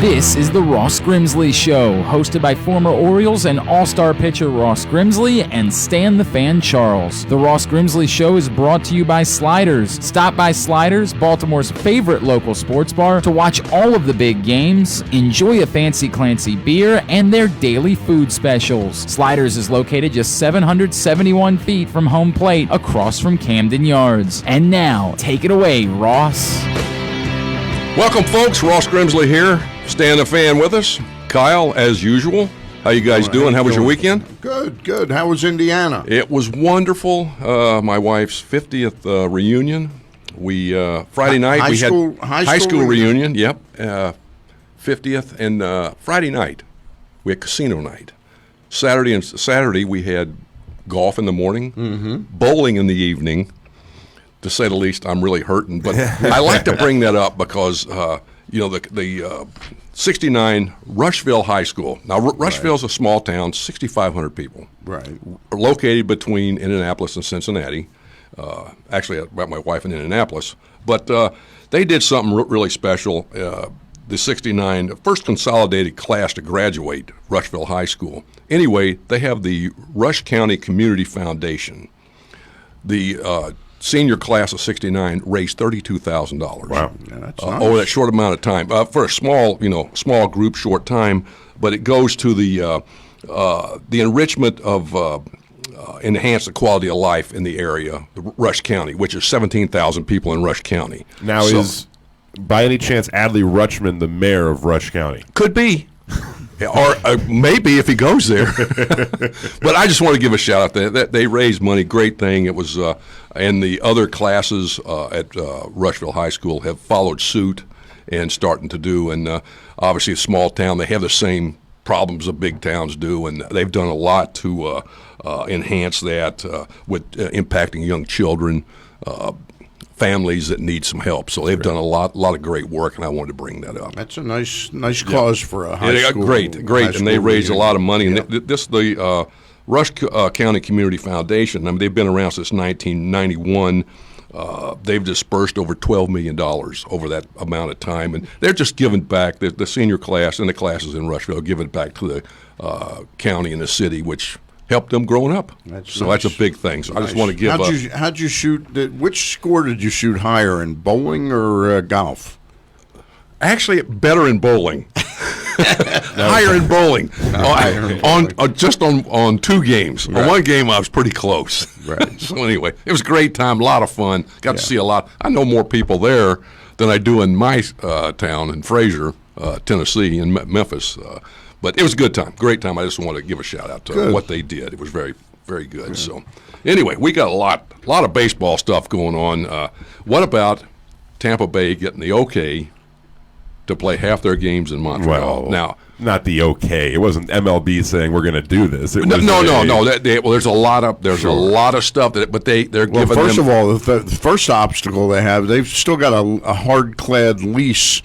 This is the Ross Grimsley Show, hosted by former Orioles and All-Star pitcher Ross Grimsley and Stan the Fan Charles. The Ross Grimsley Show is brought to you by Sliders. Stop by Sliders, Baltimore's favorite local sports bar, to watch all of the big games, enjoy a fancy Clancy beer, and their daily food specials. Sliders is located just 771 feet from home plate, across from Camden Yards. And now, take it away, Ross. Welcome, folks. Ross Grimsley here. Stan the Fan with us. Kyle, as usual. How you guys doing? How was your weekend? Good. How was Indiana? It was wonderful. My wife's 50th reunion. We Friday night we had high school reunion. Yep, 50th, and Friday night we had casino night. Saturday we had golf in the morning, bowling in the evening. To say the least, I'm really hurting, but I like to bring that up because the 69 Rushville High School. Now, Rushville's a small town, 6,500 people. Right. Located between Indianapolis and Cincinnati. Actually, I met my wife in Indianapolis. But they did something really special. The 69, first consolidated class to graduate Rushville High School. Anyway, they have the Rush County Community Foundation. The senior class of 69 raised $32,000. Wow, yeah, that's nice. Over that short amount of time for a small group, short time. But it goes to the enrichment of enhance the quality of life in the area, Rush County, which is 17,000 people in Rush County. Now, is by any chance Adley Rutschman the mayor of Rush County? Could be. Or maybe if he goes there. But I just want to give a shout out that they raised money. Great thing. It was, and the other classes at Rushville High School have followed suit and starting to do. And obviously, a small town, they have the same problems that big towns do, and they've done a lot to enhance that with impacting young children. Families that need some help, so they've done a lot of great work, and I wanted to bring that up. That's a nice cause for a high school. Great, and they raised a lot of money. And the Rush County Community Foundation. I mean, they've been around since 1991. They've dispersed over $12 million over that amount of time, and they're just giving back. The senior class and the classes in Rushville giving back to the county and the city, which helped them growing up. That's a big thing. So nice. I just want to give how'd you shoot? Which score did you shoot higher, in bowling or golf? Actually, better in bowling. Higher in bowling. On two games. Right. On one game, I was pretty close. Right. So anyway, it was a great time, a lot of fun. Got to see a lot. I know more people there than I do in my town in Fraser, Tennessee, and Memphis. But it was a good time, great time. I just want to give a shout out to what they did. It was very, very good. Yeah. So, anyway, we got a lot of baseball stuff going on. What about Tampa Bay getting the okay to play half their games in Montreal? Well, now, not the okay. It wasn't MLB saying we're going to do this. No. There's a lot of stuff but they're giving. First of all, the first obstacle they've still got a hard-clad lease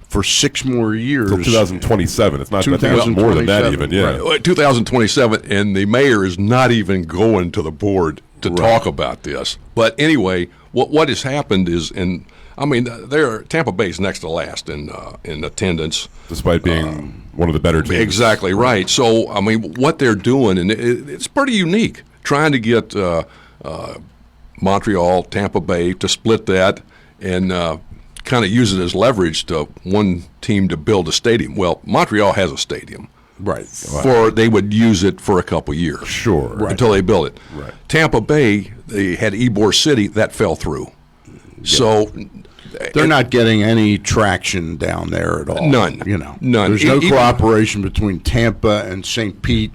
for 6 more years. Until 2027. It's not more than that even, yeah. Right. 2027, and the mayor is not even going to the board to talk about this. But anyway, what has happened is, Tampa Bay's next to last in attendance. Despite being one of the better teams. Exactly right. So, what they're doing, and it's pretty unique, trying to get Montreal, Tampa Bay to split that and kind of use it as leverage to one team to build a stadium. Well, Montreal has a stadium. Right. They would use it for a couple years. Sure. Right. Until they build it. Right. Tampa Bay, they had Ybor City, that fell through. Yeah. So they're not getting any traction down there at all. None. None. There's no cooperation between Tampa and St. Pete.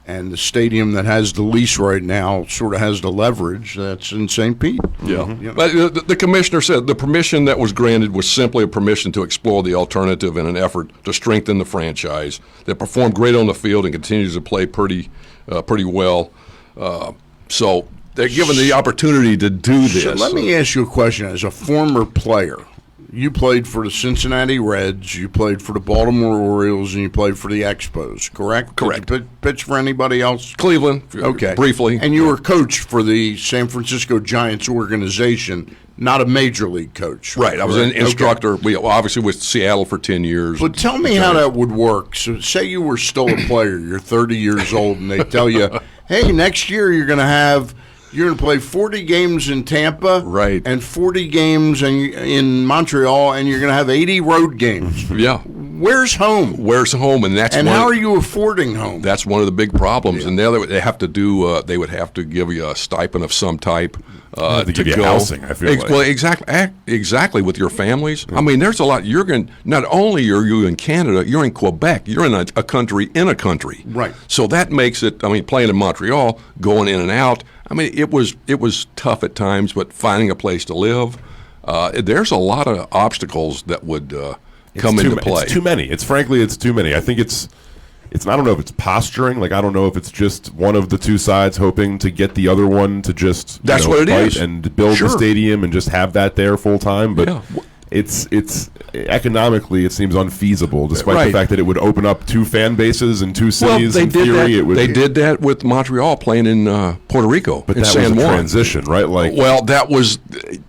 And the stadium that has the lease right now sort of has the leverage that's in St. Pete. Yeah. But the commissioner said the permission that was granted was simply a permission to explore the alternative in an effort to strengthen the franchise that performed great on the field and continues to play pretty well. So they're given the opportunity to do this. So let me ask you a question. As a former player, you played for the Cincinnati Reds, you played for the Baltimore Orioles, and you played for the Expos, correct? Correct. Did you pitch for anybody else? Cleveland, Okay. briefly. And you were coach for the San Francisco Giants organization, not a major league coach. Right. I was an correct? instructor. We obviously with Seattle for 10 years. But tell me how that would work. So say you were still a player, you're 30 years old, and they tell you, hey, next year you're going to play 40 games in Tampa, Right. and 40 games in Montreal, and you're going to have 80 road games. Yeah. Where's home? Where's home? And that's How are you affording home? That's one of the big problems. And they have to do. They would have to give you a stipend of some type to give you go. housing, I feel like. Well, exactly with your families. I mean, there's a lot. You're going. Not only are you in Canada, you're in Quebec. You're in a country in a country. Right. So that makes it. I mean, playing in Montreal, going in and out. I mean, it was tough at times, but finding a place to live. There's a lot of obstacles that would come into play. It's too many. It's too many. I think it's. I don't know if it's posturing. Like I don't know if it's just one of the two sides hoping to get the other one to just That's what it fight is. and build Sure. the stadium and just have that there full time. But Yeah. it's economically it seems unfeasible, despite Right. the fact that it would open up two fan bases and two cities. In theory, it would. They did that with Montreal playing in Puerto Rico, but in that San was a Juan. transition, right? Like Well, that was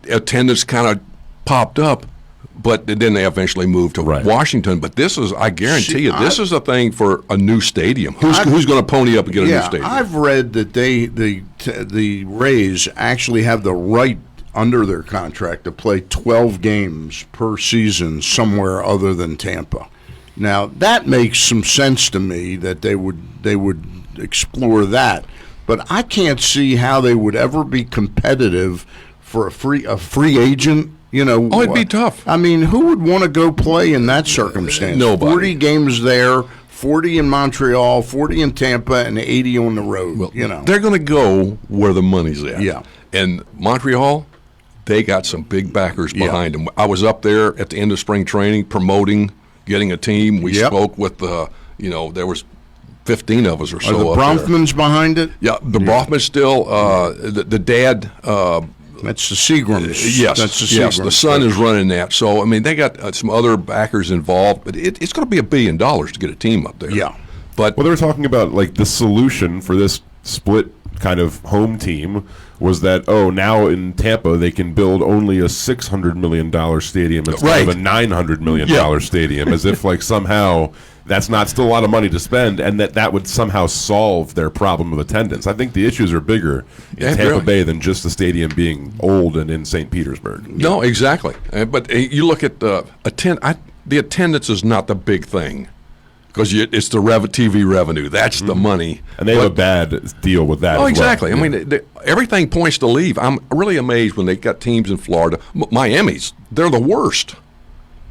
attendance kind of popped up, but then they eventually moved to Right. Washington. But this is, I guarantee See, you, this is a thing for a new stadium. Who's going to pony up and get a new stadium? I've read that the Rays actually have the right under their contract to play 12 games per season somewhere other than Tampa. Now that makes some sense to me that they would explore that, but I can't see how they would ever be competitive for a free agent. Oh, it'd be tough. I mean, who would want to go play in that circumstance? Nobody. 40 games there, 40 in Montreal, 40 in Tampa, and 80 on the road. They're going to go where the money's at. Yeah. And Montreal, they got some big backers behind them. I was up there at the end of spring training promoting, getting a team. We Yep. spoke with there was 15 of us or so. Are the up there. Bronfmans behind it? Yeah, the Bronfmans still. The dad. That's the Seagrams. Yes, That's the yes. Seagrams. The son is running that. So I mean, they got some other backers involved, but it's going to be $1 billion to get a team up there. Yeah. But well, they were talking about like the solution for this split kind of home team was that now in Tampa they can build only a $600 million stadium instead of a $900 million stadium, as if like somehow that's not still a lot of money to spend, and that would somehow solve their problem of attendance. I think the issues are bigger in Tampa Bay than just the stadium being old and in St. Petersburg. No, exactly. But you look at the attendance is not the big thing. Because it's the TV revenue. That's the money. And they have a bad deal with that as well. Exactly. I mean, everything points to leave. I'm really amazed when they got teams in Florida. Miami's, they're the worst.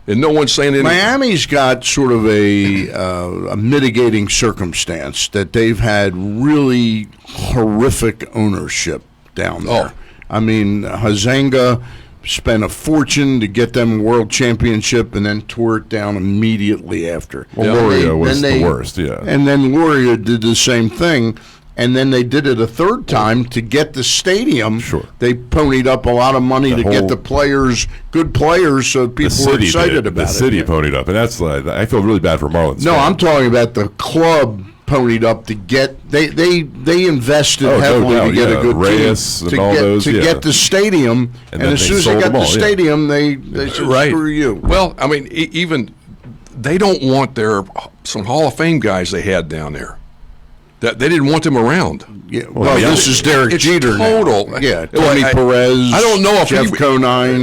And no one's saying anything. Miami's got sort of a mitigating circumstance that they've had really horrific ownership down there. I mean, Hazanga spent a fortune to get them a world championship and then tore it down immediately after. Well, Loria was the worst, yeah. And then Loria did the same thing, and then they did it a third time to get the stadium. Sure. They ponied up a lot of money to get the players, good players, so people were excited about it. The city ponied up, and that's I feel really bad for Marlins. No, I'm talking about the club ponied up to get they invested heavily to get a good Reyes team and all those, to get the stadium, and then as they soon as they sold got them the all, stadium, they said screw you. Well, I mean, even they don't want some Hall of Fame guys they had down there. That they didn't want them around. Yeah, well, this is Derek it's Jeter. Total. Now. Yeah, Tony Perez. I don't know if Jeff Conine,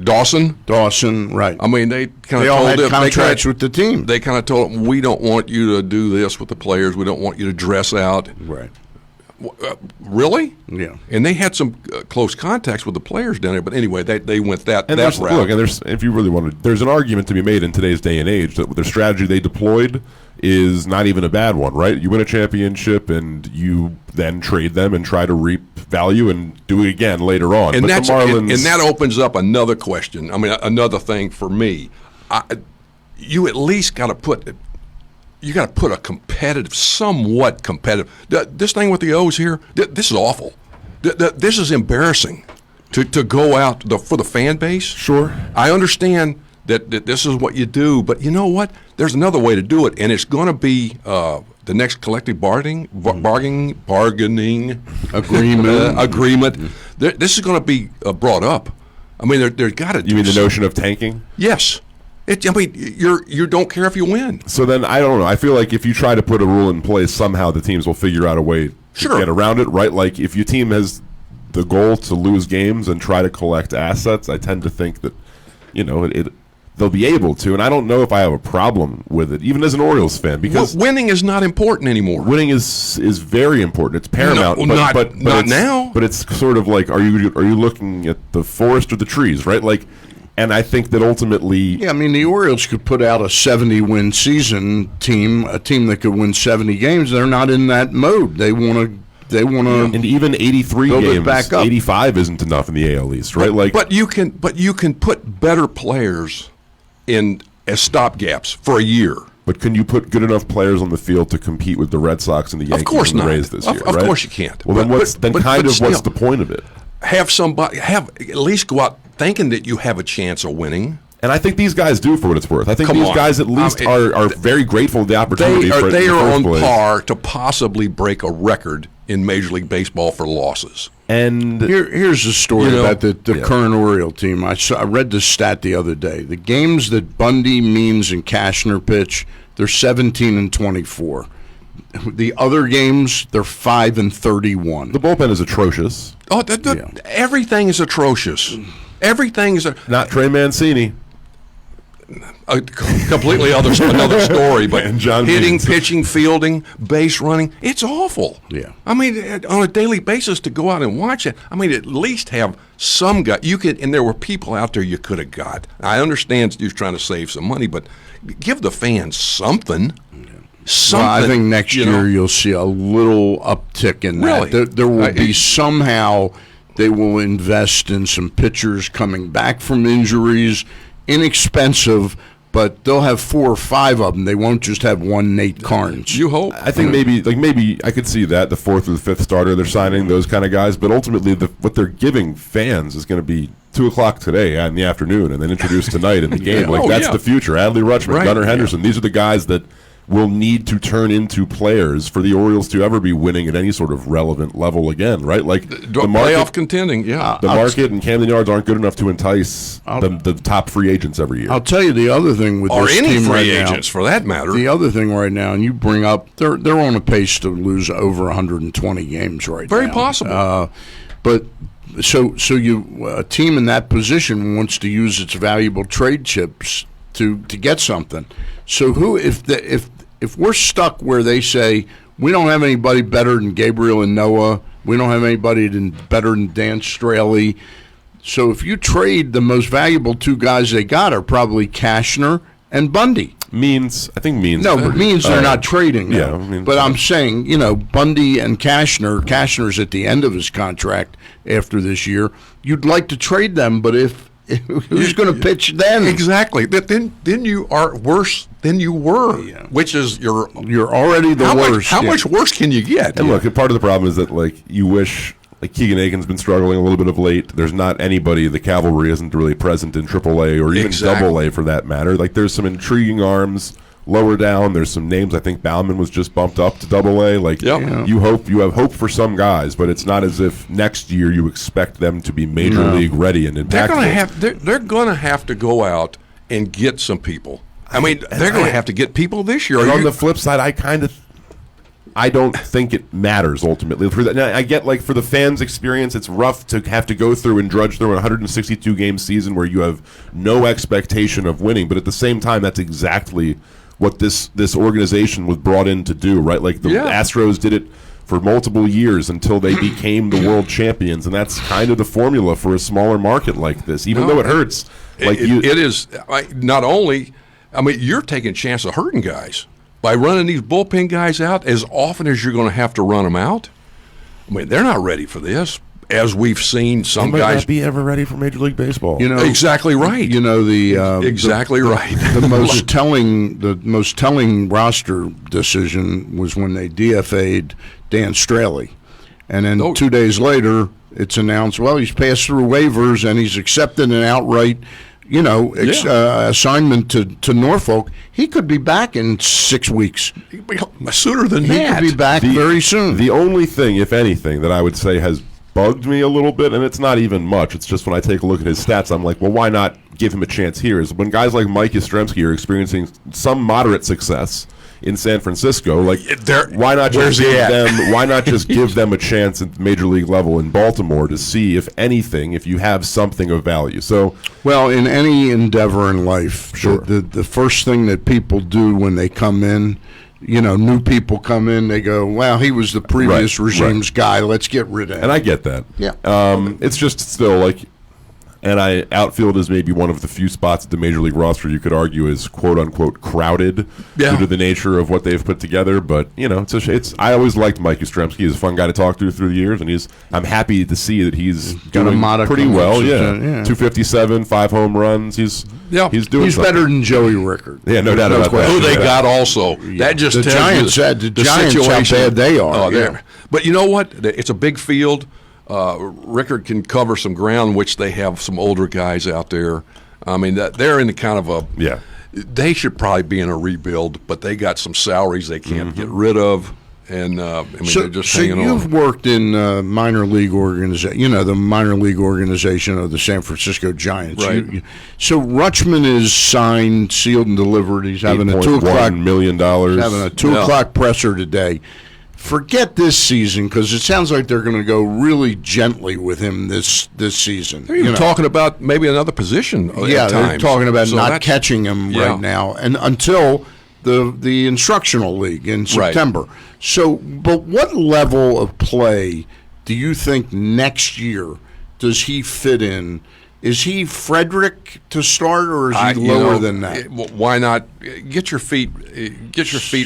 Dawson. Right. I mean, they kind They of all told had them contracts with the team. They kind of told them, we don't want you to do this with the players. We don't want you to dress out. Right. Really? Yeah. And they had some close contacts with the players down there. But anyway, they went that route. If you really want to, there's an argument to be made in today's day and age that the strategy they deployed is not even a bad one, right? You win a championship and you then trade them and try to reap value and do it again later on. And, but the Marlins, and that opens up another question. I mean, another thing for me. You at least got to put a competitive, somewhat competitive. This thing with the O's here, this is awful. This is embarrassing. to go out for the fan base. Sure. I understand that this is what you do, but you know what? There's another way to do it, and it's going to be the next collective bargaining agreement. This is going to be brought up. I mean, there's got to. You mean the notion of tanking? Yes. You don't care if you win. So then I don't know. I feel like if you try to put a rule in place, somehow the teams will figure out a way to get around it, right? Like if your team has the goal to lose games and try to collect assets, I tend to think that, they'll be able to. And I don't know if I have a problem with it, even as an Orioles fan, because winning is not important anymore. Winning is very important. It's paramount. Not now. But it's sort of like, are you looking at the forest or the trees, right? Like. And I think that ultimately... Yeah, I mean, the Orioles could put out a 70-win season team, a team that could win 70 games. They're not in that mode. They want to... And even 83 games, back up. 85 isn't enough in the AL East, right? But you can put better players in as stopgaps for a year. But can you put good enough players on the field to compete with the Red Sox and the Yankees and the Rays this year? Of course you can't. Well, then what's the point of it? Have at least go out thinking that you have a chance of winning. And I think these guys do, for what it's worth. I think these guys at least are very grateful for the opportunity. They are on par to possibly break a record in Major League Baseball for losses. And here's the story about the current Oriole team. I read this stat the other day. The games that Bundy, Means, and Cashner pitch, they're 17-24. The other games, they're 5-31. The bullpen is atrocious. Oh, everything is atrocious. Everything is not Trey Mancini. A completely another story. But hitting, pitching, fielding, base running, it's awful. Yeah. I mean, on a daily basis to go out and watch it. I mean, at least have some guy you could. And there were people out there you could have got. I understand you're trying to save some money, but give the fans something. Well, I think next year you'll see a little uptick in that. There will be somehow they will invest in some pitchers coming back from injuries, inexpensive, but they'll have 4 or 5 of them. They won't just have one Nate Carnes. You hope. I think maybe I could see that, the 4th or the 5th starter they're signing, those kind of guys. But ultimately, what they're giving fans is going to be 2 o'clock today in the afternoon, and then introduced tonight in the game. That's the future. Adley Rutschman, Gunnar Henderson. These are the guys that will need to turn into players for the Orioles to ever be winning at any sort of relevant level again, right? Like the market, playoff contending, the market and Camden Yards aren't good enough to entice the top free agents every year. I'll tell you the other thing with this team right now, agents for that matter. The other thing right now, and you bring up, they're on a pace to lose over 120 games right now. Very possible. But so a team in that position wants to use its valuable trade chips to get something. So if we're stuck where they say we don't have anybody better than Gabriel and Noah, we don't have anybody better than Dan Straley. So if you trade, the most valuable 2 guys they got are probably Cashner and Bundy. Means no, but Means they're not trading. Yeah, but I'm saying Bundy and Cashner's at the end of his contract after this year. You'd like to trade them, but who's going to pitch then? Exactly. Then you are worse than you were, which is you're already the worst. How much worse can you get? And look, part of the problem is that you wish. Like Keegan Aiken's been struggling a little bit of late. There's not anybody. The cavalry isn't really present in AAA or even AA for that matter. Like there's some intriguing arms lower down. There's some names. I think Bauman was just bumped up to AA. You have hope for some guys, but it's not as if next year you expect them to be major league ready and impactful. They're going to have to go out and get some people. I mean, they're going to have to get people this year. On the flip side, I don't think it matters ultimately. Now, I get for the fans' experience, it's rough to have to go through and drudge through a 162-game season where you have no expectation of winning. But at the same time, that's exactly what this organization was brought in to do, right? Like the Astros did it for multiple years until they became the world champions, and that's kind of the formula for a smaller market like this. Even though it hurts, it is not only. I mean, you're taking a chance of hurting guys by running these bullpen guys out as often as you're going to have to run them out. I mean, they're not ready for this, as we've seen some guys might not be ever ready for Major League Baseball. Exactly right. Exactly right. The most telling roster decision was when they DFA'd Dan Straley. And then 2 days later, it's announced, well, he's passed through waivers and he's accepted an outright, assignment to Norfolk. He could be back in 6 weeks. Sooner than He that. could be back very soon. The only thing, if anything, that I would say has bugged me a little bit, and it's not even much, it's just when I take a look at his stats, I'm like, well, why not give him a chance here? Is when guys like Mike Yastrzemski are experiencing some moderate success in San Francisco, like why not just give them a chance at the major league level in Baltimore to see if anything, if you have something of value. So, well, in any endeavor in life, sure, the first thing that people do when they come in, new people come in, they go, well, he was the previous regime's guy, let's get rid of him. And I get that. Yeah. It's just still like, and outfield is maybe one of the few spots at the major league roster you could argue is quote unquote crowded due to the nature of what they've put together. But it's I always liked Mike Yastrzemski. He's a fun guy to talk to through the years, and I'm happy to see that he's doing pretty well. Yeah, 257, 5 home runs. He's doing. He's something better than Joey Rickard. Yeah, no doubt about that. Who they got also. That just the tells Giants. you The Giants situation. how bad they are. Yeah. But you know what? It's a big field. Rickard can cover some ground, which they have some older guys out there. I mean, they're in the kind of a They should probably be in a rebuild, but they got some salaries they can't get rid of, and they're just hanging on. So you've worked in minor league organization, the minor league organization of the San Francisco Giants. Right. So Rutschman is signed, sealed, and delivered. He's having a $2.1 million. He's having a 2 o'clock presser today. Forget this season, because it sounds like they're going to go really gently with him this season. They're even talking about maybe another position. Yeah, at they're times. talking about So not catching him right now, and until the instructional league in September. Right. So, but what level of play do you think next year does he fit in? Is he Frederick to start, or is he lower than that? Why not get your feet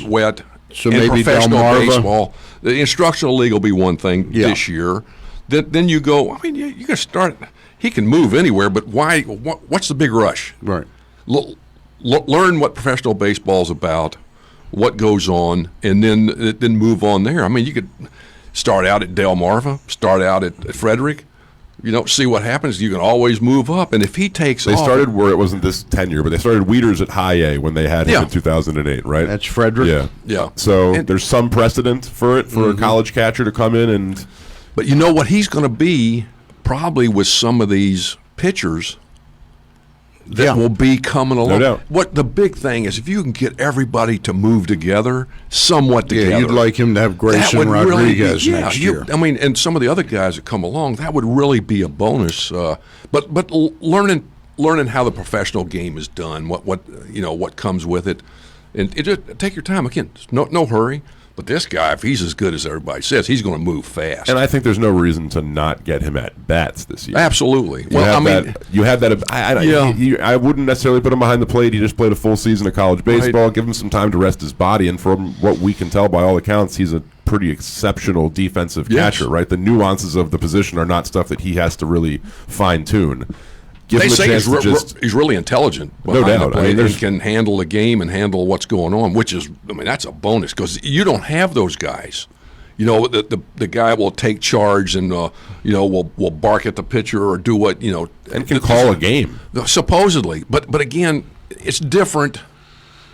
wet? So in maybe professional Delmarva. Baseball, the instructional league will be one thing this year. Then you go. I mean, you can start. He can move anywhere, but why? What's the big rush? Right. Learn what professional baseball is about, what goes on, and then move on there. I mean, you could start out at Delmarva, start out at Frederick. See what happens. You can always move up, and if he takes they off, started where it wasn't this tenure, but they started Wieters at High A when they had him in 2008, right? That's Frederick. Yeah. So there's some precedent for it for a college catcher to come in and. But you know what he's going to be probably with some of these pitchers that will be coming along. No doubt. What the big thing is, if you can get everybody to move together, somewhat together. Yeah, you'd like him to have Grayson Rodriguez next year. I mean, and some of the other guys that come along, that would really be a bonus. But learning how the professional game is done, what comes with it, and just take your time. Again, no hurry. But this guy, if he's as good as everybody says, he's going to move fast. And I think there's no reason to not get him at bats this year. Absolutely. You have that. I wouldn't necessarily put him behind the plate. He just played a full season of college baseball. Right. Give him some time to rest his body. And from what we can tell, by all accounts, he's a pretty exceptional defensive catcher. Right. The nuances of the position are not stuff that he has to really fine tune. They say he's really intelligent. No doubt. He can handle the game and handle what's going on, which is, that's a bonus because you don't have those guys. The guy will take charge and will bark at the pitcher or do what and can call a game supposedly. But again, it's different.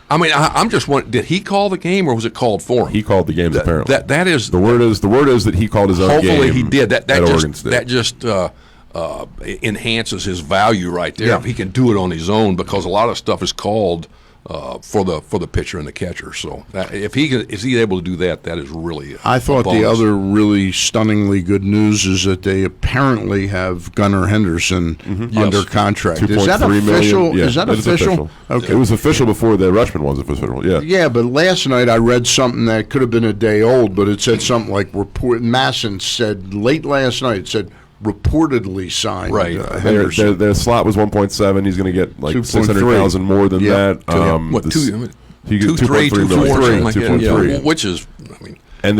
I mean, I'm just wondering, did he call the game or was it called for him? He called the games apparently. That is the word is that he called his own game. Hopefully he did. That just enhances his value right there if he can do it on his own, because a lot of stuff is called for the pitcher and the catcher. So if he's able to do that, that is really I thought the other really stunningly good news is that they apparently have Gunnar Henderson under contract. Is that official? Yeah, is that official? Okay. It was official before the Rutschman ones official. Yeah. Yeah, but last night I read something that could have been a day old, but it said something like Masson said late last night. It said reportedly signed. Right. Their slot was 1.7. He's going to get like 600,000 more than that. He gets 2.3 million, like 2.3. Which is, and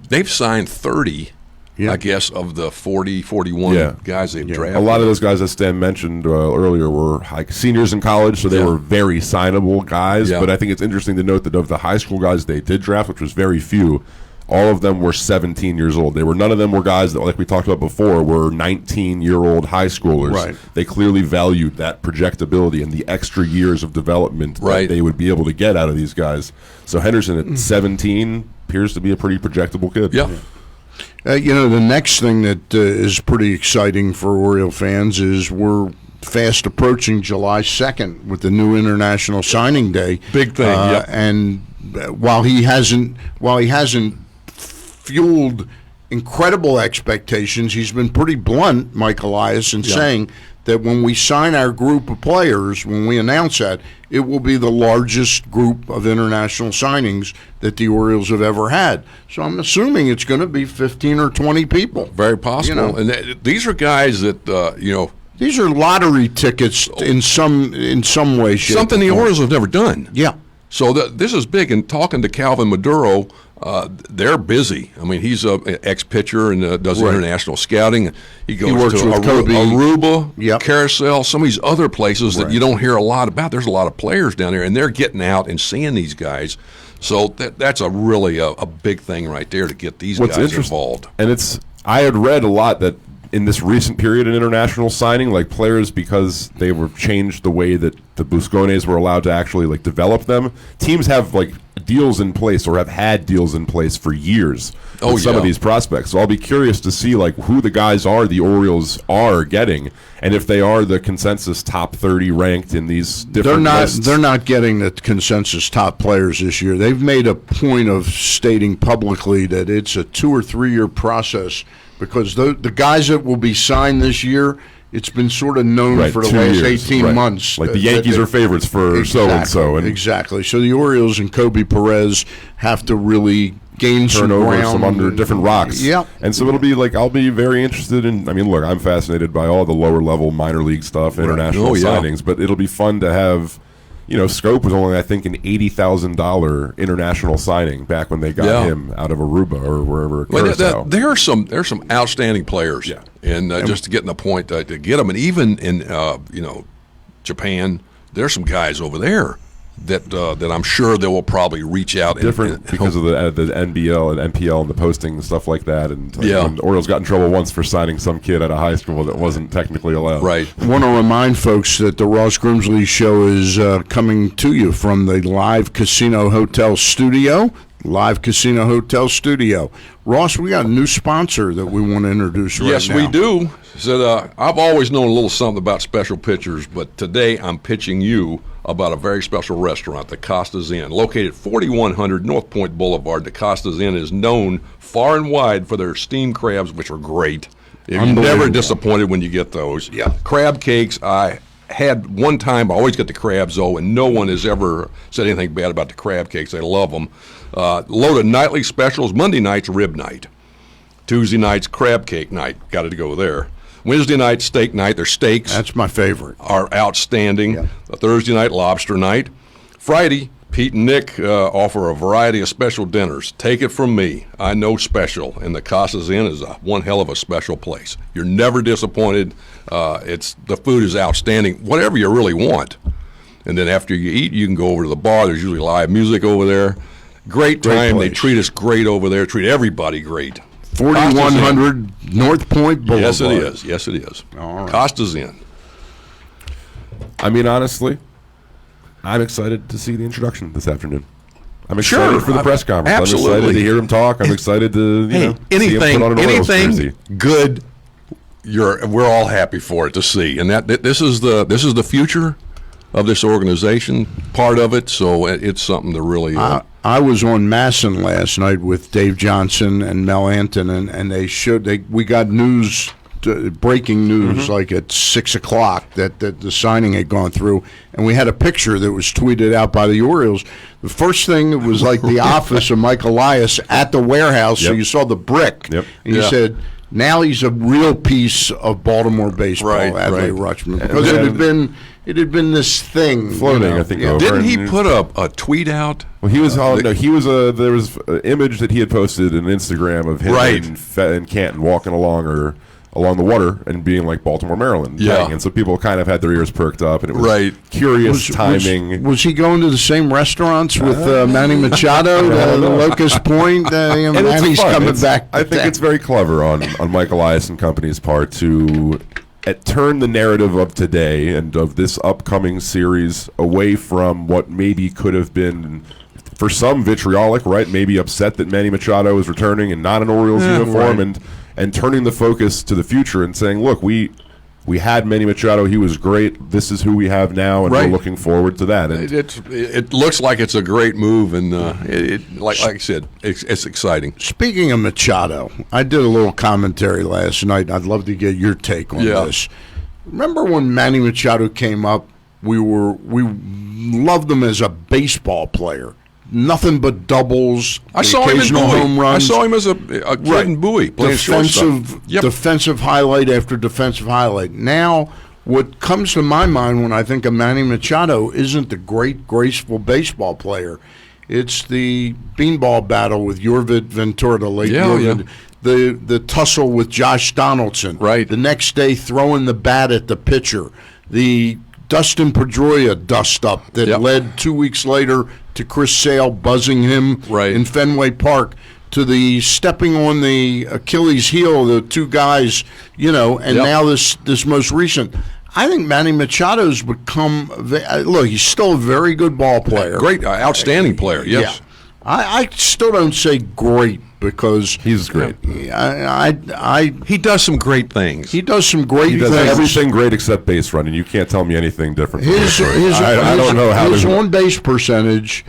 they've signed 30. I guess of the 41 guys they've drafted. A lot of those guys that Stan mentioned earlier were like seniors in college, so they were very signable guys. But I think it's interesting to note that of the high school guys they did draft, which was very few, all of them were 17 years old. None of them were guys that, like we talked about before, were 19-year-old high schoolers. Right. They clearly valued that projectability and the extra years of development that they would be able to get out of these guys. So Henderson at 17 appears to be a pretty projectable kid. Yeah. The next thing that is pretty exciting for Oriole fans is we're fast approaching July 2nd with the new International Signing Day. Big thing, And while he hasn't fueled incredible expectations, he's been pretty blunt, Mike Elias, in saying that when we sign our group of players, when we announce that, it will be the largest group of international signings that the Orioles have ever had. So I'm assuming it's going to be 15 or 20 people. Very possible. And these are guys that, these are lottery tickets in some way, shape, something the Orioles have never done. Yeah. So this is big. And talking to Calvin Maduro, they're busy. I mean, he's an ex-pitcher and does international scouting. He goes to Aruba, Carousel, some of these other places that you don't hear a lot about. There's a lot of players down there, and they're getting out and seeing these guys. So that's a really a big thing right there to get these guys involved. And I had read a lot that in this recent period in international signing, like players, because they were changed the way that the Buscones were allowed to actually develop them, teams have deals in place or have had deals in place for years with some of these prospects. So I'll be curious to see who the guys are the Orioles are getting, and if they are the consensus top 30 ranked in these different lists. They're not getting the consensus top players this year. They've made a point of stating publicly that it's a 2 or 3 year process, because the guys that will be signed this year, it's been sort of known for the last 18 months. Like the Yankees are favorites for so-and-so. Exactly. So the Orioles and Kobe Perez have to really gain some ground. Some under different rocks. Yeah. And so it'll be I'll be very interested in, look, I'm fascinated by all the lower-level minor league stuff, international signings, but it'll be fun to have. Scope was only, I think, an $80,000 international signing back when they got him out of Aruba or wherever. There are some outstanding players, and just to get in the point to get them, and even in Japan, there's some guys over there that I'm sure they will probably reach out. Because of the NBL and NPL and the posting and stuff like that. And when the Orioles got in trouble once for signing some kid at a high school that wasn't technically allowed. Right. I want to remind folks that the Ross Grimsley Show is coming to you from the Live Casino Hotel Studio. Live Casino Hotel Studio. Ross, we got a new sponsor that we want to introduce right now. Yes, we do. So, I've always known a little something about special pitchers, but today I'm pitching you about a very special restaurant, the Costa's Inn. Located at 4100 North Point Boulevard, the Costa's Inn is known far and wide for their steamed crabs, which are great. You're never disappointed when you get those. Yeah. Crab cakes, I had one time, I always get the crabs, though, and no one has ever said anything bad about the crab cakes. They love them. Load of nightly specials. Monday night's rib night. Tuesday night's crab cake night. Got to go there. Wednesday night, steak night. Their steaks. That's my favorite. Are outstanding. Yeah. Thursday night, lobster night. Friday, Pete and Nick offer a variety of special dinners. Take it from me. I know special, and the Costa's Inn is one hell of a special place. You're never disappointed. The food is outstanding, whatever you really want. And then after you eat, you can go over to the bar. There's usually live music over there. Great time. They treat us great over there. Treat everybody great. 4100 North Point Boulevard. Yes, it is. Yes, it is. All right. Costa's Inn. Honestly, I'm excited to see the introduction this afternoon. I'm excited for the press conference. Absolutely. I'm excited to hear him talk. I'm excited to see him put on an Orioles jersey. Good. We're all happy for it to see, and this is the future of this organization, part of it. So it's something to really. I was on Masson last night with Dave Johnson and Mel Anton, and we got news. Breaking news like at 6 o'clock that the signing had gone through, and we had a picture that was tweeted out by the Orioles. The first thing, it was like the office of Mike Elias at the warehouse, so you saw the brick, and you said, now he's a real piece of Baltimore baseball, Adley Rutschman, because it had been this thing floating. I think. Didn't he put a tweet out? Well, he was. There was an image that he had posted on Instagram of him and Canton walking along along the water and being like Baltimore, Maryland. Yeah. And so people kind of had their ears perked up, and it was Right. curious timing. Was he going to the same restaurants with Manny Machado, the Locust Point? And Manny's fun. coming back. I think it's very clever on Mike Elias and company's part to turn the narrative of today and of this upcoming series away from what maybe could have been, for some, vitriolic, right? Maybe upset that Manny Machado is returning and not an Orioles uniform, right. and turning the focus to the future and saying, look, we had Manny Machado. He was great. This is who we have now, and Right. we're looking forward to that. And It looks like it's a great move, and like I said, it's exciting. Speaking of Machado, I did a little commentary last night. I'd love to get your take on this. Remember when Manny Machado came up? We loved him as a baseball player. Nothing but doubles. I saw him in occasional Bowie. home runs. I saw him as a kid Right. in Bowie playing shortstop. Defensive highlight after defensive highlight. Now, what comes to my mind when I think of Manny Machado isn't the great, graceful baseball player. It's the beanball battle with Yorvit Ventura, the late Yorvit. The tussle with Josh Donaldson. Right. The next day, throwing the bat at the pitcher. The Dustin Pedroia dust-up that led 2 weeks later to Chris Sale buzzing him in Fenway Park, to the stepping on the Achilles heel of the two guys, and now this most recent. I think Manny Machado's become look. He's still a very good ball player, Great, outstanding player. Yes, I still don't say great because he's great. He does some great things. He does some great He does things. everything great except base running. You can't tell me anything different. I don't know how his on-base percentage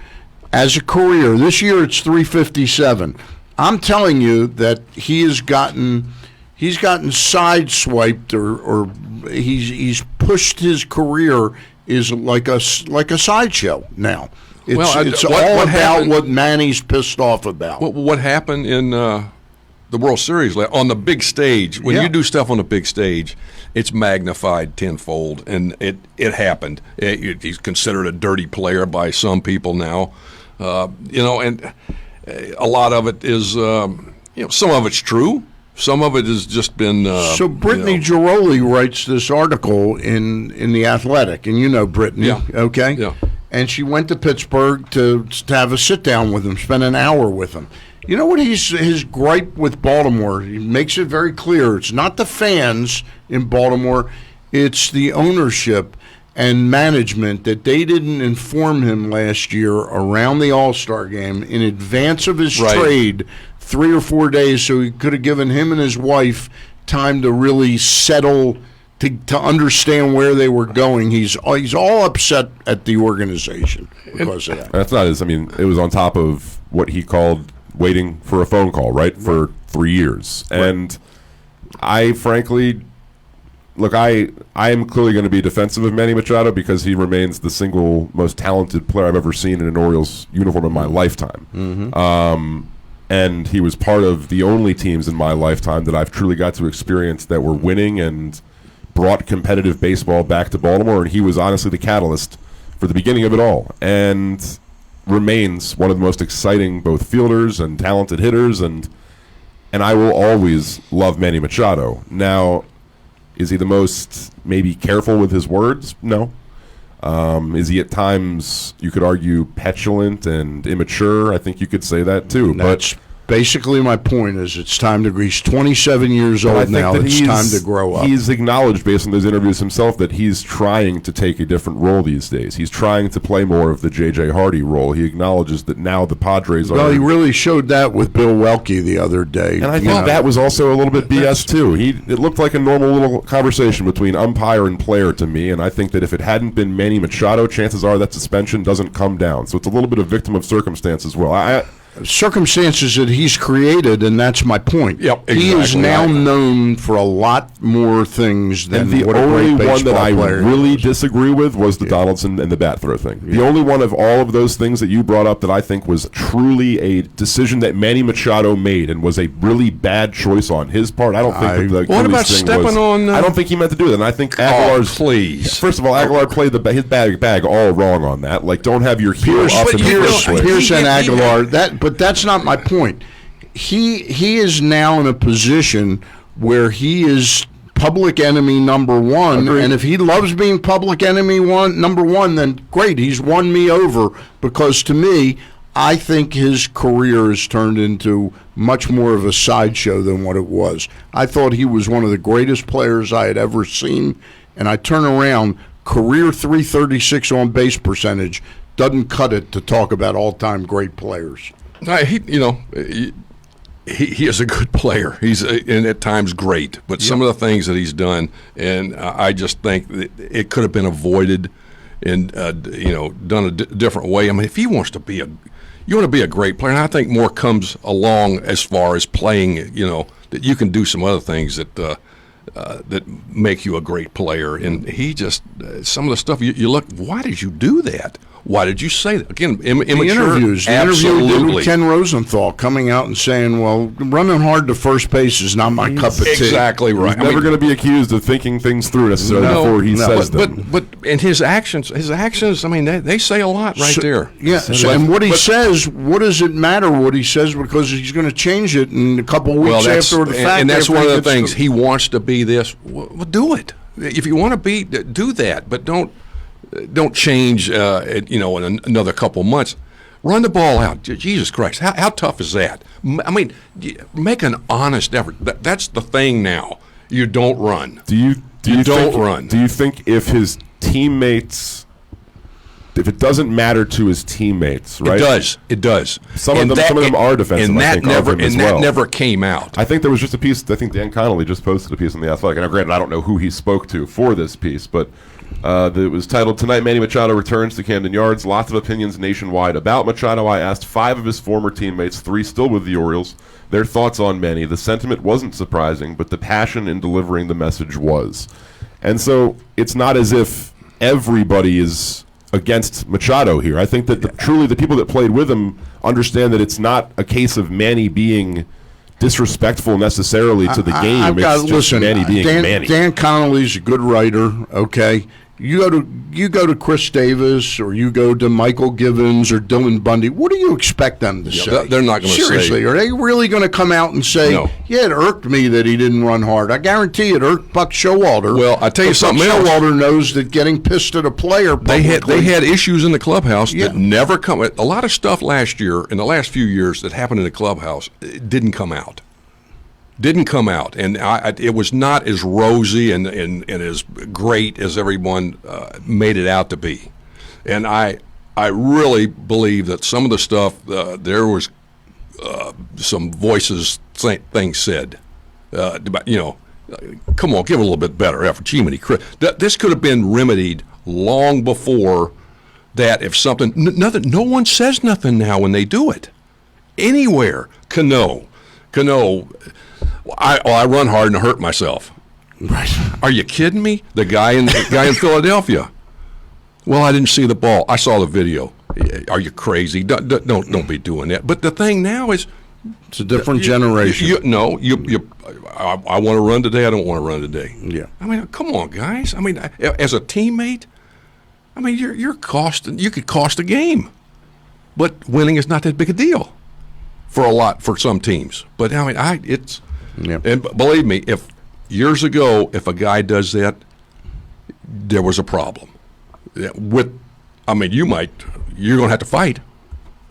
as a career this year it's .357. I'm telling you that he's gotten sideswiped or he's pushed his career is like a sideshow now. It's all about what Manny's pissed off about. What happened in the World Series on the big stage? When you do stuff on the big stage, it's magnified tenfold, and it happened. He's considered a dirty player by some people now, and a lot of it is, some of it's true. Some of it has just been. So Brittany Giroli writes this article in The Athletic, and you know Brittany, okay? Yeah. And she went to Pittsburgh to have a sit down with him, spend an hour with him. You know what his gripe with Baltimore? He makes it very clear. It's not the fans in Baltimore, it's the ownership and management that they didn't inform him last year around the All-Star game in advance of his trade 3 or 4 days, so he could have given him and his wife time to really settle, to understand where they were going. He's all upset at the organization because of that. That's not his. I mean, it was on top of what he called waiting for a phone call, right, for 3 years. And I frankly, look, I am clearly going to be defensive of Manny Machado because he remains the single most talented player I've ever seen in an Orioles uniform in my lifetime. And he was part of the only teams in my lifetime that I've truly got to experience that were winning and brought competitive baseball back to Baltimore, and he was honestly the catalyst for the beginning of it all, and remains one of the most exciting both fielders and talented hitters, and I will always love Manny Machado. Now, is he the most maybe careful with his words? No. Is he at times, you could argue, petulant and immature? I think you could say that too. That's basically my point. Is it's time to. He's 27 years old now. It's time to grow up. He's acknowledged, based on those interviews himself, that he's trying to take a different role these days. He's trying to play more of the J.J. Hardy role. He acknowledges that now the Padres are. Well, he really showed that with Bill Welke the other day. And I think that was also a little bit BS too. It looked like a normal little conversation between umpire and player to me, and I think that if it hadn't been Manny Machado, chances are that suspension doesn't come down. So it's a little bit of victim of circumstance as well. Circumstances that he's created, and that's my point. Yep, exactly. He is now known for a lot more things than the what only a great one that I player really is. disagree with was the Donaldson and the bat throw thing. The only one of all of those things that you brought up that I think was truly a decision that Manny Machado made and was a really bad choice on his part. I don't think that the What about Achilles thing stepping on? I don't think he meant to do that. And I think Aguilar's. Please. First of all, Aguilar played his bag all wrong on that. Like, don't have your heel up in the first place. Pierce and Aguilar. But that's not my point. He is now in a position where he is public enemy number one. Agreed. And if he loves being public enemy number one, then great, he's won me over, because to me, I think his career has turned into much more of a sideshow than what it was. I thought he was one of the greatest players I had ever seen, and I turn around, career .336 on base percentage doesn't cut it to talk about all-time great players. He is a good player. He's and at times great, but some of the things that he's done, and I just think that it could have been avoided and done a different way. I mean, if he wants to be you want to be a great player, and I think more comes along as far as playing. That you can do some other things that make you a great player. And he just some of the stuff you look. Why did you do that? Why did you say that? Again, immature. The interview with Ken Rosenthal coming out and saying, well, running hard to first base is not my cup of tea. Exactly right. He's never going to be accused of thinking things through necessarily before he says them. But and his actions, I mean, they say a lot there. Yeah, and what he says, what does it matter what he says, because he's going to change it in a couple of weeks after the fact. And that's one of the things. He wants to be this. Well, do it. If you want to be, do that. But don't change, in another couple months. Run the ball out. Jesus Christ, how tough is that? I mean, make an honest effort. That's the thing now. You don't run. Do you don't run? Do you think if his teammates, if it doesn't matter to his teammates, right? It does. Some of them are defensive. And that that never came out. I think there was just a piece. I think Dan Connolly just posted a piece on The Athletic. And granted, I don't know who he spoke to for this piece, but it was titled, "Tonight Manny Machado Returns to Camden Yards. Lots of opinions nationwide about Machado. I asked 5 of his former teammates, 3 still with the Orioles, their thoughts on Manny. The sentiment wasn't surprising, but the passion in delivering the message was." And so it's not as if everybody is against Machado here. I think that truly the people that played with him understand that it's not a case of Manny being disrespectful necessarily to the game. It's just Manny being Manny. Dan Connolly's a good writer, okay? You go to Chris Davis, or you go to Michael Givens or Dylan Bundy. What do you expect them to say? They're not going to say. Seriously, are they really going to come out and say, No. "Yeah, it irked me that he didn't run hard"? I guarantee it irked Buck Showalter. Well, I tell you something else. Showalter knows that getting pissed at a player publicly. They had issues in the clubhouse Yeah. that never come. A lot of stuff last year, in the last few years, that happened in the clubhouse, it didn't come out. And it was not as rosy and as great as everyone made it out to be. And I really believe that some of the stuff, there was some things said. Come on, give a little bit better effort. This could have been remedied long before that. If something, no one says nothing now when they do it. Anywhere. Cano. I run hard and hurt myself. Right. Are you kidding me? The guy in Philadelphia. Well, I didn't see the ball. I saw the video. Are you crazy? Don't be doing that. But the thing now is, it's a different generation. I want to run today. I don't want to run today. Yeah. I mean, come on, guys. I mean, as a teammate, I mean, you're costing. You could cost a game, but winning is not that big a deal for some teams. But I mean, it's. Yeah. And believe me, if years ago, if a guy does that, there was a problem. You're going to have to fight.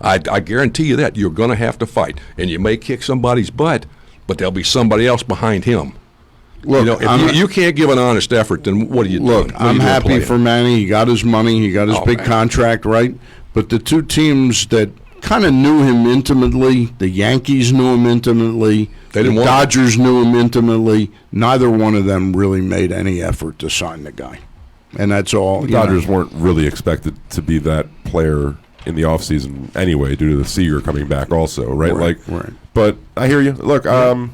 I guarantee you that. You're going to have to fight. And you may kick somebody's butt, but there'll be somebody else behind him. Look, if you can't give an honest effort, then what are you doing? I'm happy for Manny. He got his money. He got his big contract, right? But the two teams that kind of knew him intimately, the Yankees knew him intimately, the Dodgers knew him intimately. Neither one of them really made any effort to sign the guy. And that's all. The Dodgers weren't really expected to be that player in the offseason anyway, due to the Seager coming back also, right? Right. But I hear you. Look, I'm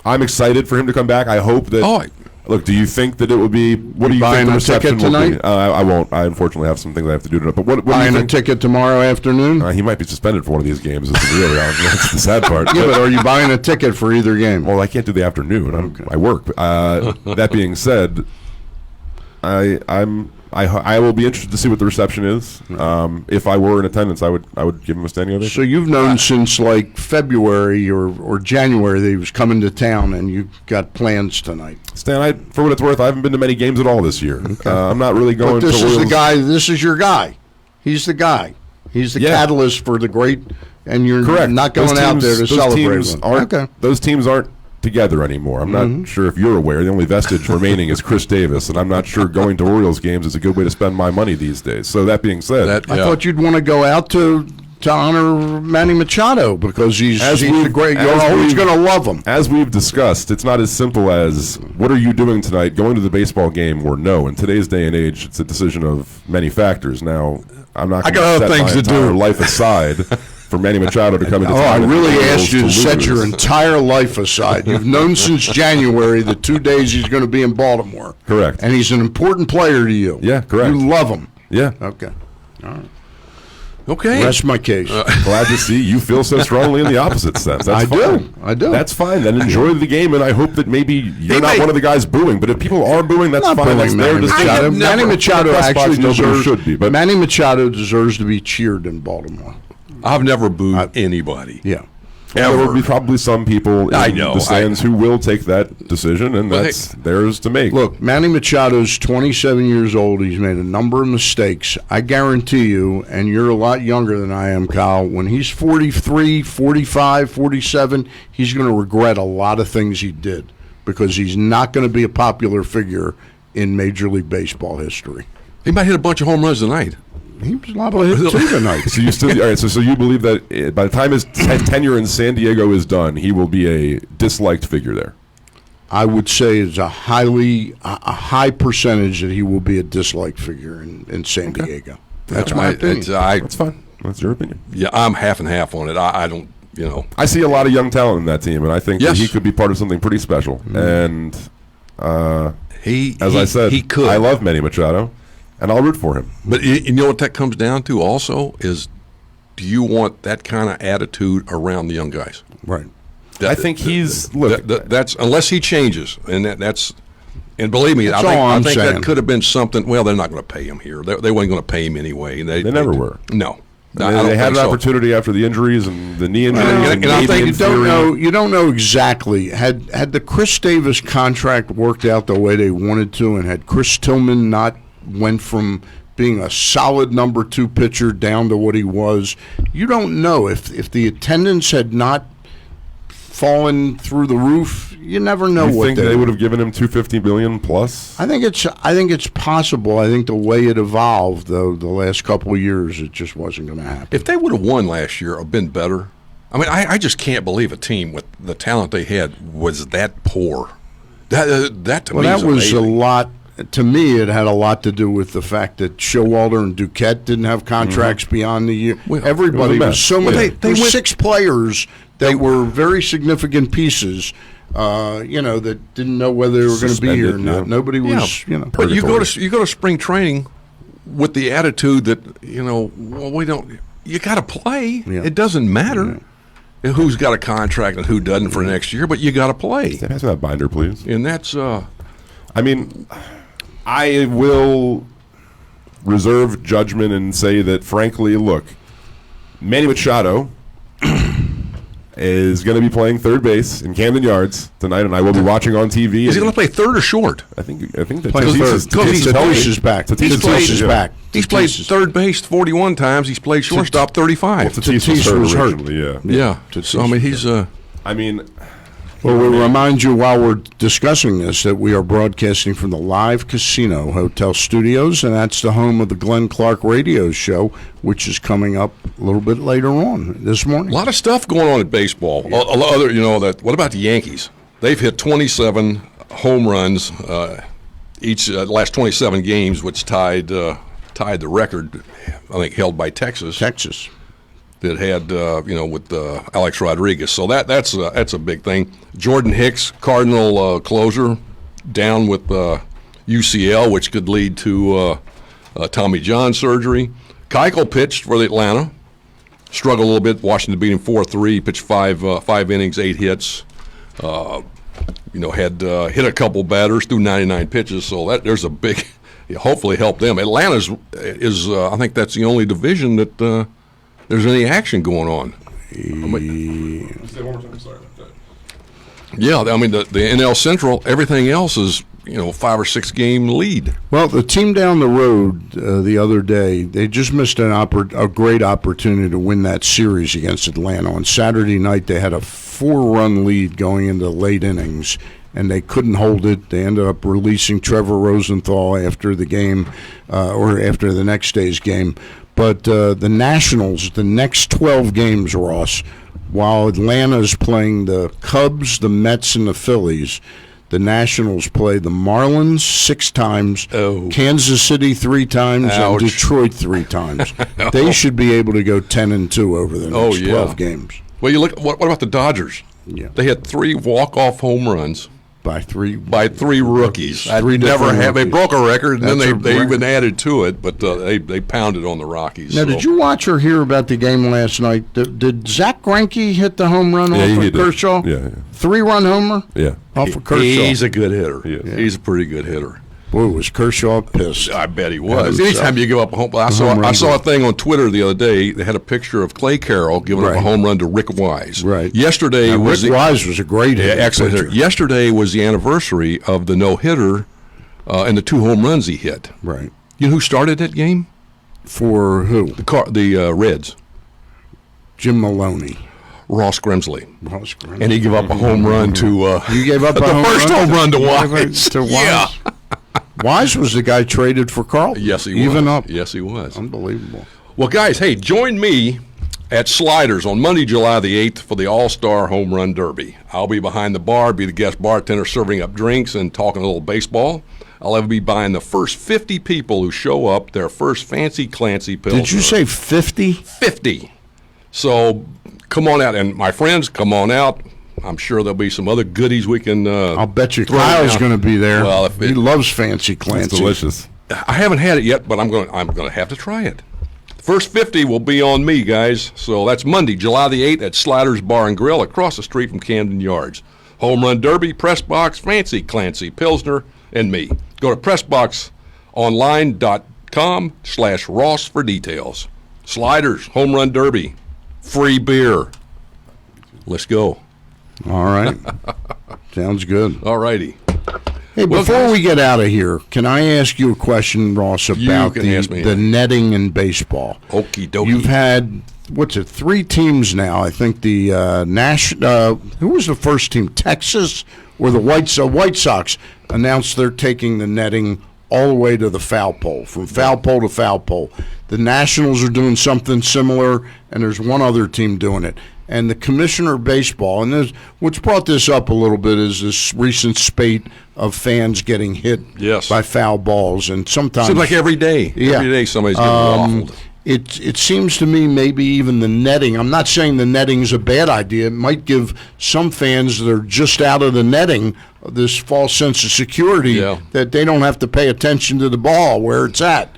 excited for him to come back. I hope that. Look, do you think that it would be? What do you think the reception will be? I won't. I unfortunately have some things I have to do tonight. But what buying a ticket tomorrow afternoon? He might be suspended for one of these games. That's the sad part. Yeah, but are you buying a ticket for either game? Well, I can't do the afternoon. I work. That being said, I will be interested to see what the reception is. If I were in attendance, I would give him a standing ovation. So you've known since like February or January that he was coming to town, and you've got plans tonight. Stan, for what it's worth, I haven't been to many games at all this year. Okay. I'm not really going. But this to is Orioles. the guy. This is your guy. He's the guy. He's the catalyst for the great. And you're correct. Not going out there to celebrate. Those teams aren't together anymore. I'm not sure if you're aware. The only vestige remaining is Chris Davis, and I'm not sure going to Orioles games is a good way to spend my money these days. So that being said, I thought you'd want to go out to honor Manny Machado because he's the great. You're always going to love him. As we've discussed, it's not as simple as what are you doing tonight, going to the baseball game or no. In today's day and age, it's a decision of many factors. Now, I'm not going to set my entire life aside for Manny Machado to come into town. I really asked you to set your entire life aside. You've known since January the 2 days he's going to be in Baltimore. Correct. And he's an important player to you. Yeah, correct. You love him. Yeah. Okay. All right. Okay. Rest my case. Glad to see you feel so strongly in the opposite sense. That's fine. I do. That's fine. Then enjoy the game, and I hope that maybe you're not one of the guys booing. But if people are booing, that's fine. That's their decision. Manny Machado actually deserves. Should be, but Manny Machado deserves to be cheered in Baltimore. I've never booed anybody. Yeah. There will be probably some people in the stands who will take that decision, and that's theirs to make. Look, Manny Machado's 27 years old. He's made a number of mistakes. I guarantee you, and you're a lot younger than I am, Kyle, when he's 43, 45, 47, he's going to regret a lot of things he did because he's not going to be a popular figure in Major League Baseball history. He might hit a bunch of home runs tonight. He was liable to hit two tonight. So you still, all right? So you believe that by the time his tenure in San Diego is done, he will be a disliked figure there? I would say it's a high percentage that he will be a disliked figure in San Diego. That's my opinion. That's fine. That's your opinion. Yeah, I'm half and half on it. I don't, I see a lot of young talent in that team, and I think that he could be part of something pretty special. And I said, he could. I love Manny Machado. And I'll root for him. But you know what that comes down to also is, do you want that kind of attitude around the young guys? Right. I think that's unless he changes, and that's and believe me, I think that could have been something. Well, they're not going to pay him here. They weren't going to pay him anyway. They never were. No. They had an opportunity after the injuries and the knee injuries. And I think you don't know exactly. Had the Chris Davis contract worked out the way they wanted to, and had Chris Tillman not went from being a solid number 2 pitcher down to what he was, you don't know if the attendance had not fallen through the roof. You never know. You think they would have given him $250 million plus? I think it's possible. I think the way it evolved, though, the last couple of years, it just wasn't going to happen. If they would have won last year or been better, I mean, I just can't believe a team with the talent they had was that poor. That to me that was amazing. a lot. To me, it had a lot to do with the fact that Showalter and Duquette didn't have contracts beyond the year. Well, everybody was so many. There were 6 players that were very significant pieces. That didn't know whether they were going to be here or not. Nobody was. But you go to spring training with the attitude that we don't. You got to play. Yeah. It doesn't matter. Yeah. Who's got a contract and who doesn't for next year, but you got to play. Pass that binder, please. And that's. I will reserve judgment and say that, frankly, look, Manny Machado is going to be playing third base in Camden Yards tonight, and I will be watching on TV. Is he going to play third or short? I think that Tatis is back. Tatis is back. He's played third base 41 times. He's played shortstop 35. Tatis was hurt. Yeah. So, I mean, he's... Well, we'll remind you while we're discussing this that we are broadcasting from the Live Casino Hotel Studios, and that's the home of the Glenn Clark Radio Show, which is coming up a little bit later on this morning. A lot of stuff going on in baseball. Yeah. What about the Yankees? They've hit 27 home runs each last 27 games, which tied the record, I think, held by Texas. That had with Alex Rodriguez, so that's a big thing. Jordan Hicks, Cardinal closer, down with UCL, which could lead to Tommy John surgery. Keuchel pitched for the Atlanta, struggled a little bit. Washington beat him 4-3. Pitched five innings, 8 hits. Had hit a couple batters through 99 pitches. So there's a big hopefully help them. Atlanta's is I think that's the only division that there's any action going on. Yeah, I mean the NL Central, everything else is 5 or 6 game lead. Well, the team down the road the other day, they just missed a great opportunity to win that series against Atlanta. On Saturday night, they had a 4-run lead going into the late innings, and they couldn't hold it. They ended up releasing Trevor Rosenthal after the game, or after the next day's game. But the Nationals, the next 12 games, Ross, while Atlanta is playing the Cubs, the Mets, and the Phillies, the Nationals play the Marlins 6 times, Kansas City 3 times, and Detroit 3 times. They should be able to go 10-2 over the next 12 games. Well, you look. What about the Dodgers? Yeah, they had 3 walk-off home runs by 3 rookies. They broke a record, and then they even added to it, but they pounded on the Rockies. Now, did you watch or hear about the game last night? Did Zach Greinke hit the home run off of Kershaw? Yeah. 3-run homer? Yeah. Off of Kershaw. He's a good hitter. He's a pretty good hitter. Boy, was Kershaw pissed. I bet he was. Anytime you give up a home run. I saw a thing on Twitter the other day. They had a picture of Clay Carroll giving up a home run to Rick Wise. Right. Yesterday Rick Wise was a great hitter. Excellent hitter. Yesterday was the anniversary of the no-hitter and the 2 home runs he hit. Right. You know who started that game? For who? The Reds. Jim Maloney. Ross Grimsley. And he gave up a home run to you gave up the first home run to Wise. Yeah. Wise was the guy traded for Carlton. Yes, he was. Even up. Yes, he was. Unbelievable. Well, guys, hey, join me at Sliders on Monday, July the 8th for the All-Star Home Run Derby. I'll be behind the bar, be the guest bartender serving up drinks and talking a little baseball. I'll be buying the first 50 people who show up their first Fancy Clancy Pilsner. Did you say 50? 50. So come on out. And my friends, come on out. I'm sure there'll be some other goodies we can I'll bet you Kyle's going to be there. Well, he loves Fancy Clancy. It's delicious. I haven't had it yet, but I'm going to have to try it. The first 50 will be on me, guys. So that's Monday, July the 8th at Sliders Bar and Grill across the street from Camden Yards. Home Run Derby, Press Box, Fancy Clancy, Pilsner, and me. Go to PressBoxOnline.com/Ross for details. Sliders, Home Run Derby, free beer. Let's go. All right. Sounds good. All righty. Hey, before we get out of here, can I ask you a question, Ross, about the netting in baseball? Okie dokie. You've had, 3 teams now? I think the who was the first team? Texas or the White Sox announced they're taking the netting all the way to the foul pole, from foul pole to foul pole. The Nationals are doing something similar, and there's one other team doing it. And the commissioner of baseball, and what's brought this up a little bit is this recent spate of fans getting hit by foul balls, and sometimes seems like every day. Every day somebody's getting waffled. It seems to me maybe even the netting. I'm not saying the netting is a bad idea. It might give some fans that are just out of the netting this false sense of security that they don't have to pay attention to the ball where it's at.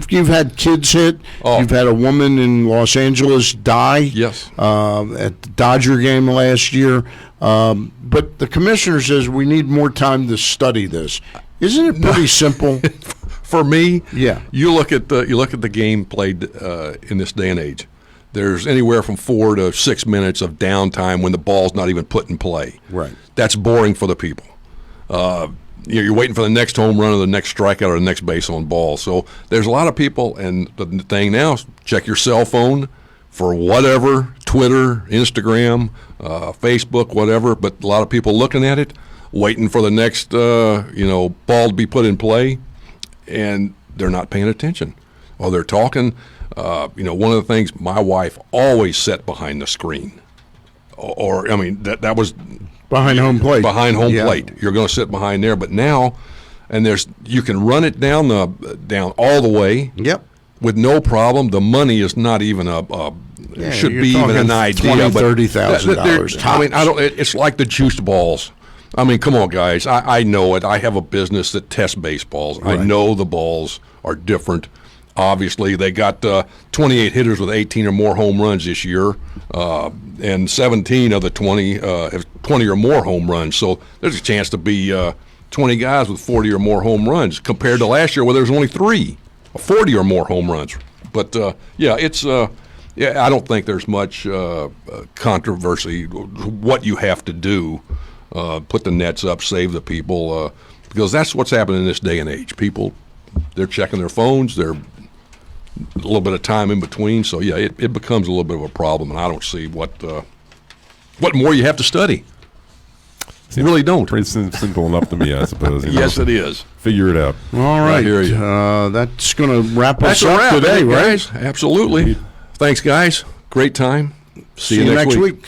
You've had kids hit. You've had a woman in Los Angeles die at the Dodger game last year. But the commissioner says we need more time to study this. Isn't it pretty simple? For me, you look at the game played in this day and age. There's anywhere from 4 to 6 minutes of downtime when the ball's not even put in play. Right. That's boring for the people. You're waiting for the next home run or the next strikeout or the next base on ball. So there's a lot of people, and the thing now is check your cell phone for whatever, Twitter, Instagram, Facebook, whatever. But a lot of people looking at it, waiting for the next ball to be put in play. And they're not paying attention. Or they're talking. One of the things my wife always sat behind the screen. That was behind home plate. Behind home plate. You're going to sit behind there. But now, you can run it down all the way. Yep. With no problem. The money is not even should be even an idea. $20,000-$30,000. It's like the juiced balls. I mean, come on, guys. I know it. I have a business that tests baseballs. Right. I know the balls are different. Obviously, they got 28 hitters with 18 or more home runs this year, and 17 of the 20 have 20 or more home runs. So there's a chance to be 20 guys with 40 or more home runs compared to last year where there was only 3, 40 or more home runs. But it's I don't think there's much controversy what you have to do. Put the nets up, save the people, because that's what's happening in this day and age. People, they're checking their phones. They're a little bit of time in between. So yeah, it becomes a little bit of a problem, and I don't see what more you have to study. You really don't. Pretty simple enough to me, I suppose. Yes, it is. Figure it out. All right. I hear you. That's going to wrap us That's a up wrap today, right? guys. Absolutely. Thanks, guys. Great time. See you next week. week.